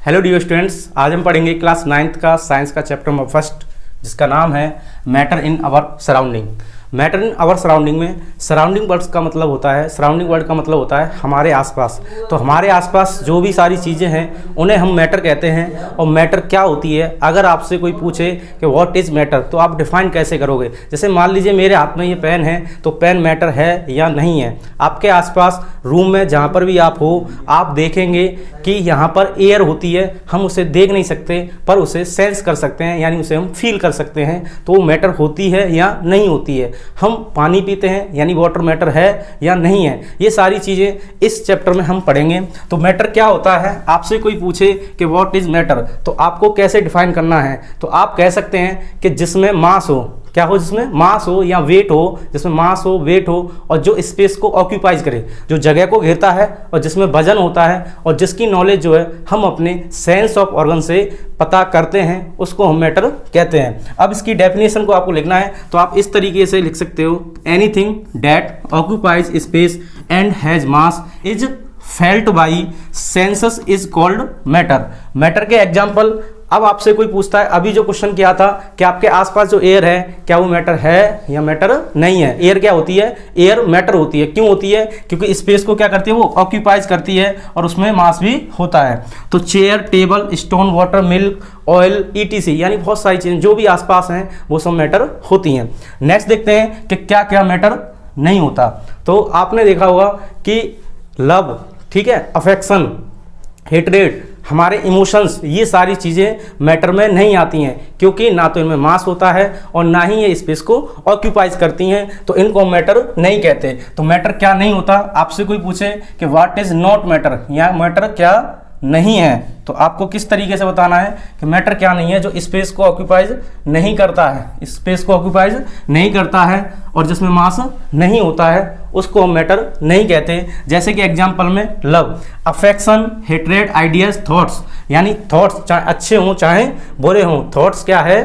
Hello dear students, आज हम पढ़ेंगे क्लास 9th का साइंस का चैप्टर नंबर फर्स्ट, जिसका नाम है matter in our surrounding. Matter in our surrounding में सराउंडिंग वर्ड्स का मतलब होता है, सराउंडिंग वर्ड का मतलब होता है हमारे आसपास। तो हमारे आसपास जो भी सारी चीज़ें हैं उन्हें हम मैटर कहते हैं। और मैटर क्या होती है, अगर आपसे कोई पूछे कि व्हाट इज़ मैटर, तो आप डिफाइन कैसे करोगे। जैसे मान लीजिए मेरे हाथ में ये पेन है, तो पेन मैटर है या नहीं है। आपके आसपास रूम में जहाँ पर भी आप हो, आप देखेंगे कि यहाँ पर एयर होती है, हम उसे देख नहीं सकते पर उसे सेंस कर सकते हैं, यानी उसे हम फील कर सकते हैं। तो वो मैटर होती है या नहीं होती है। हम पानी पीते हैं, यानी वाटर मैटर है या नहीं है। ये सारी चीज़ें इस चैप्टर में हम पढ़ेंगे। तो मैटर क्या होता है, आपसे कोई पूछे कि व्हाट इज़ मैटर, तो आपको कैसे डिफाइन करना है। तो आप कह सकते हैं कि जिसमें मास हो, क्या हो, जिसमें मास हो या वेट हो, जिसमें मास हो, वेट हो और जो स्पेस को ऑक्यूपाइज करे, जो जगह को घेरता है और जिसमें वजन होता है और जिसकी नॉलेज जो है हम अपने सेंस ऑफ ऑर्गन से पता करते हैं, उसको हम मैटर कहते हैं। अब इसकी डेफिनेशन को आपको लिखना है, तो आप इस तरीके से लिख सकते हो, anything that occupies space and has mass is felt by census is called matter. Matter के एग्जाम्पल, अब आपसे कोई पूछता है, अभी जो क्वेश्चन किया था कि आपके आसपास जो एयर है, क्या वो मैटर है या मैटर नहीं है। एयर क्या होती है, एयर मैटर होती है। क्यों होती है, क्योंकि स्पेस को क्या करती है, वो ऑक्यूपाइज करती है और उसमें मास भी होता है। तो chair, table, stone, water, milk, oil, etc, यानी बहुत सारी चीज़ें जो भी आसपास हैं वो सब मैटर होती हैं। नेक्स्ट देखते हैं कि क्या क्या मैटर नहीं होता। तो आपने देखा होगा कि लव, ठीक है, अफेक्शन, हेट्रेड, हमारे इमोशंस, ये सारी चीज़ें मैटर में नहीं आती हैं, क्योंकि ना तो इनमें मास होता है और ना ही ये स्पेस को ऑक्यूपाइज करती हैं। तो इनको मैटर नहीं कहते। तो मैटर क्या नहीं होता, आपसे कोई पूछे कि व्हाट इज नॉट मैटर, या मैटर क्या नहीं है, तो आपको किस तरीके से बताना है कि मैटर क्या नहीं है, जो स्पेस को ऑक्यूपाइज नहीं करता है, स्पेस को ऑक्यूपाइज नहीं करता है और जिसमें मास नहीं होता है, उसको हम मैटर नहीं कहते। जैसे कि एग्जांपल में love, affection, hatred, ideas, thoughts, यानी थॉट्स चाहे अच्छे हों चाहे बुरे हों, थॉट्स क्या है,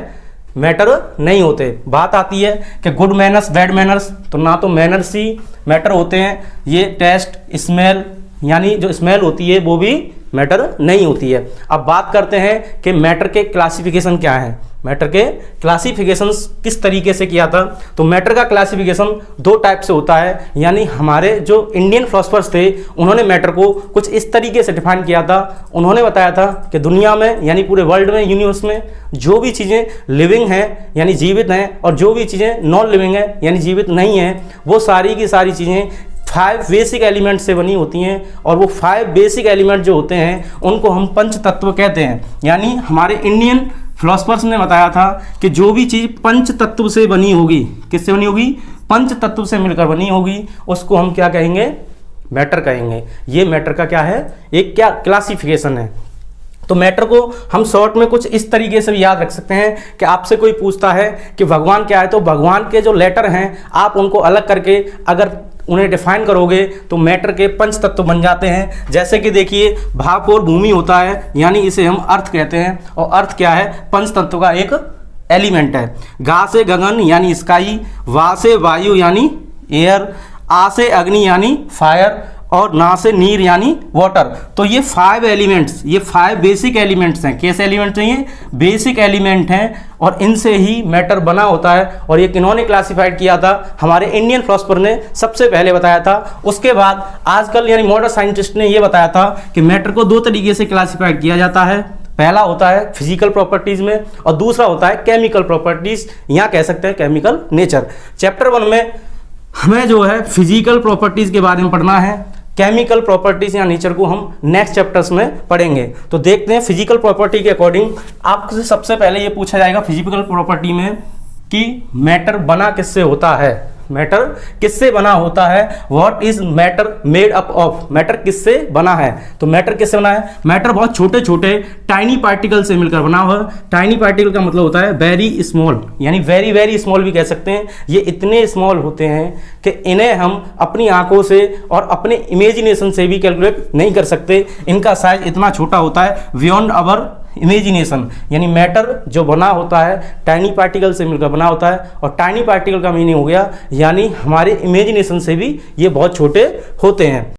मैटर नहीं होते। बात आती है कि गुड मैनर्स, बैड मैनर्स, तो ना तो मैनर्स ही मैटर होते हैं, ये टेस्ट, स्मेल, यानी जो स्मेल होती है वो भी मैटर नहीं होती है। अब बात करते हैं कि मैटर के क्लासिफिकेशन क्या है। मैटर के क्लासिफिकेशन किस तरीके से किया था। तो मैटर का क्लासिफिकेशन दो टाइप से होता है, यानी हमारे जो इंडियन फिलोसफर्स थे उन्होंने मैटर को कुछ इस तरीके से डिफाइन किया था। उन्होंने बताया था कि दुनिया में, यानी पूरे वर्ल्ड में, यूनिवर्स में जो भी चीज़ें लिविंग हैं यानी जीवित हैं और जो भी चीज़ें नॉन लिविंग हैं यानी जीवित नहीं हैं, वो सारी की सारी चीज़ें 5 बेसिक एलिमेंट से बनी होती हैं। और वो 5 बेसिक एलिमेंट जो होते हैं उनको हम पंच तत्व कहते हैं। यानी हमारे इंडियन फिलोसफर्स ने बताया था कि जो भी चीज़ पंच तत्व से बनी होगी, किससे बनी होगी, पंच तत्व से मिलकर बनी होगी, उसको हम क्या कहेंगे, मैटर कहेंगे। ये मैटर का क्या है, एक क्या क्लासिफिकेशन है। तो मैटर को हम शॉर्ट में कुछ इस तरीके से भी याद रख सकते हैं कि आपसे कोई पूछता है कि भगवान क्या है, तो भगवान के जो लेटर हैं आप उनको अलग करके अगर उन्हें डिफाइन करोगे तो मैटर के पंच तत्व बन जाते हैं। जैसे कि देखिए, भाप और भूमि होता है, यानी इसे हम अर्थ कहते हैं, और अर्थ क्या है, पंच तत्व का एक एलिमेंट है। गा से गगन यानी स्काई, वा से वायु यानी एयर, आ से अग्नि यानी फायर और ना से नीर यानी वाटर। तो ये 5 एलिमेंट्स, ये 5 बेसिक एलिमेंट्स हैं। कैसे एलिमेंट्स हैं, ये बेसिक एलिमेंट हैं और इनसे ही मैटर बना होता है। और ये किन्होंने क्लासिफाइड किया था, हमारे इंडियन फिलोसफर ने सबसे पहले बताया था। उसके बाद आजकल यानी मॉडर्न साइंटिस्ट ने ये बताया था कि मैटर को 2 तरीके से क्लासिफाइड किया जाता है। पहला होता है फिजिकल प्रॉपर्टीज में और दूसरा होता है केमिकल प्रॉपर्टीज, यहाँ कह सकते हैं केमिकल नेचर। चैप्टर 1 में हमें जो है फिजिकल प्रॉपर्टीज के बारे में पढ़ना है, केमिकल प्रॉपर्टीज या नेचर को हम नेक्स्ट चैप्टर्स में पढ़ेंगे। तो देखते हैं फिजिकल प्रॉपर्टी के अकॉर्डिंग आपसे सबसे पहले ये पूछा जाएगा फिजिकल प्रॉपर्टी में कि मैटर बना किससे होता है, मैटर किससे बना होता है, what is matter made up of, matter किससे बना है। तो मैटर किससे बना है, मैटर बहुत छोटे छोटे टाइनी पार्टिकल से मिलकर बना हुआ। टाइनी पार्टिकल का मतलब होता है वेरी स्मॉल, यानी वेरी वेरी स्मॉल भी कह सकते हैं। ये इतने स्मॉल होते हैं कि इन्हें हम अपनी आंखों से और अपने इमेजिनेशन से भी कैलकुलेट नहीं कर सकते। इनका साइज इतना छोटा होता है बियॉन्ड आवर इमेजिनेशन, यानी मैटर जो बना होता है टाइनी पार्टिकल से मिलकर बना होता है। और टाइनी पार्टिकल का मीनिंग हो गया यानी हमारे इमेजिनेशन से भी ये बहुत छोटे होते हैं।